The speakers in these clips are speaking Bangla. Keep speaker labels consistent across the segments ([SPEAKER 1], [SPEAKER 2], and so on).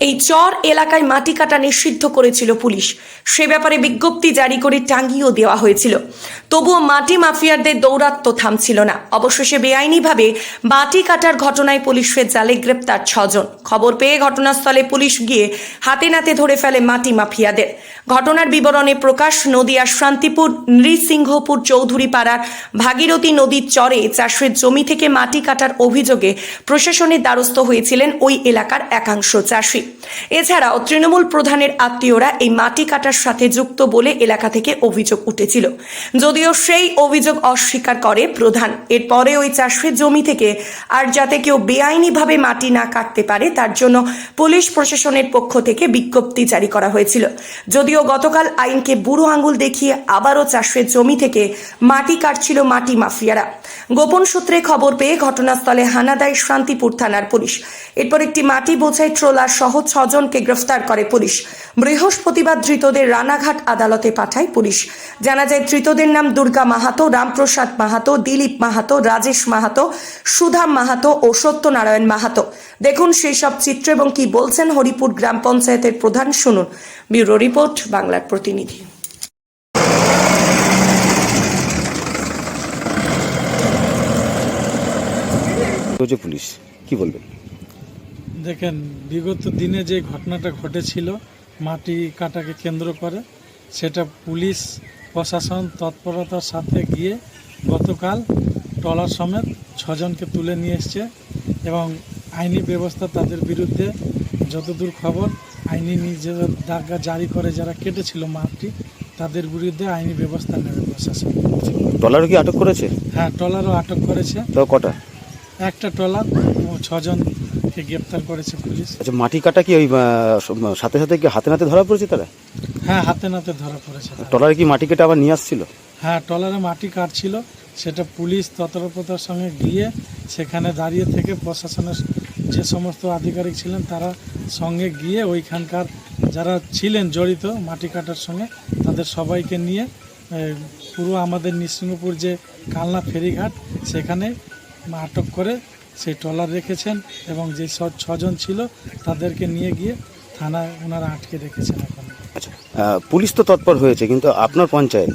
[SPEAKER 1] এই চর এলাকায় মাটি কাটা নিষিদ্ধ করেছিল পুলিশ। সে ব্যাপারে বিজ্ঞপ্তি জারি করে টাঙ্গিয়েও দেওয়া হয়েছিল। তবুও মাটি মাফিয়ারদের দৌরাত্ম্য থামছিল না। অবশেষে বেআইনিভাবে মাটি কাটার ঘটনায় পুলিশের জালে গ্রেপ্তার 6 জন। খবর পেয়ে ঘটনাস্থলে পুলিশ গিয়ে হাতে নাতে ধরে ফেলে মাটি মাফিয়াদের। ঘটনার বিবরণে প্রকাশ, নদিয়ার শান্তিপুর নৃসিংহপুর চৌধুরী পাড়ার ভাগীরথী নদীর চরে চাষের জমি থেকে মাটি কাটার অভিযোগে প্রশাসনের দ্বারস্থ হয়েছিলেন ওই এলাকার একাংশ চাষি। এছাড়াও তৃণমূল প্রধানের আত্মীয়রা এই মাটি কাটার সাথে যুক্ত বলে এলাকা থেকে অভিযোগ উঠেছিল, যদিও সেই অভিযোগ অস্বীকার করে প্রধান। এরপরে ওই চাষের জমি থেকে আর যাতে কেউ বেআইনিভাবে মাটি না কাটতে পারে তার জন্য পুলিশ প্রশাসনের পক্ষ থেকে বিজ্ঞপ্তি জারি করা হয়েছিল। যদিও গতকাল আইনকে বুড়ো আঙুল দেখিয়ে আবারও চাষের জমি থেকে মাটি কাটছিল মাটি মাফিয়ারা। গোপন সূত্রে খবর পেয়ে ঘটনাস্থলে হানা দেয় শান্তিপুর থানার পুলিশ। এরপর একটি মাটি বোঝাই ট্রলার সহ 6 জনকে গ্রেফতার করে পুলিশ। বৃহস্পতিবার ধৃতদের রানাঘাট আদালতে পাঠায় পুলিশ। জানা যায় ধৃতদের নাম দুর্গা মাহাতো, রামপ্রসাদ মাহাতো, দিলীপ মাহাতো, রাজেশ মাহাতো, সুধাম মাহাতো ও সত্যনারায়ণ মাহাতো। দেখুন সেই সব চিত্র এবং কি বলছেন হরিপুর গ্রাম পঞ্চায়েতের প্রধান, শুনুন। ব্যুরো রিপোর্ট, বাংলার প্রতিনিধি।
[SPEAKER 2] পুলিশ কি বলবেন?
[SPEAKER 3] দেখেন, বিগত দিনে যে ঘটনাটা ঘটেছিল মাটি কাটাকে কেন্দ্র করে, সেটা পুলিশ প্রশাসন তৎপরতার সাথে গিয়ে গতকাল ট্রলার সমেত 6 জনকে তুলে নিয়ে এসছে এবং আইনি ব্যবস্থা তাদের বিরুদ্ধে যতদূর খবর আইনি নিজেদের দাগা জারি করে যারা কেটেছিল মাটি তাদের বিরুদ্ধে আইনি ব্যবস্থা নেবে প্রশাসন।
[SPEAKER 2] ট্রলারও কি আটক করেছে?
[SPEAKER 3] হ্যাঁ, ট্রলারও আটক করেছে।
[SPEAKER 2] তো কটা?
[SPEAKER 3] একটা ট্রলার, 6 জনকে গ্রেপ্তার করেছে পুলিশ।
[SPEAKER 2] আচ্ছা, মাটি কাটা কি ওই সাথে সাথে কি হাতে নাতে ধরা পড়েছে তারা?
[SPEAKER 3] হ্যাঁ, হাতে নাতে ধরা পড়েছে।
[SPEAKER 2] ট্রলারে কি মাটি কেটে আবার নিয়ে আসছিল?
[SPEAKER 3] হ্যাঁ, ট্রলারে মাটি কাটছিল, সেটা পুলিশ তৎপরতার সঙ্গে গিয়ে সেখানে দাঁড়িয়ে থেকে প্রশাসনের যে সমস্ত আধিকারিক ছিলেন তারা সঙ্গে গিয়ে ওইখানকার যারা ছিলেন জড়িত মাটি কাটার সঙ্গে তাদের সবাইকে নিয়ে পুরো আমাদের নৃসিংহপুর যে কালনা ফেরিঘাট সেখানে আটক করে সেই ট্রলার রেখেছেন এবং যে 6 জন ছিল তাদেরকে নিয়ে গিয়ে থানায় ওনারা আটকে রেখেছেন এখন।
[SPEAKER 2] আচ্ছা, পুলিশ তো তৎপর হয়েছে, কিন্তু আপনার পঞ্চায়েত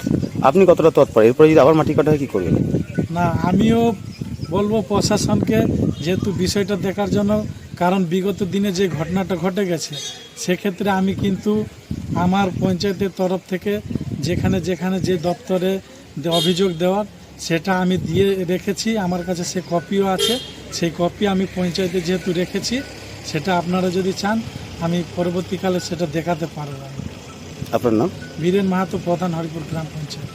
[SPEAKER 2] আপনি কতটা তৎপর? এরপরে যদি আবার মাটি কাটা হয় কি করবেন?
[SPEAKER 3] না, আমিও বলবো প্রশাসনকে, যেহেতু বিষয়টা দেখার জন্য, কারণ বিগত দিনে যে ঘটনাটা ঘটে গেছে সেক্ষেত্রে আমি কিন্তু আমার পঞ্চায়েতের তরফ থেকে যেখানে যেখানে যে দপ্তরে অভিযোগ দেওয়ার সেটা আমি দিয়ে রেখেছি, আমার কাছে সে কপিও আছে। সেই কপি আমি পঞ্চায়েতে যেহেতু রেখেছি, সেটা আপনারা যদি চান আমি পরবর্তীকালে সেটা দেখাতে পারব।
[SPEAKER 2] আপনার নাম?
[SPEAKER 3] বীরেন মাহাতো, প্রধান, হরিপুর গ্রাম পঞ্চায়েত।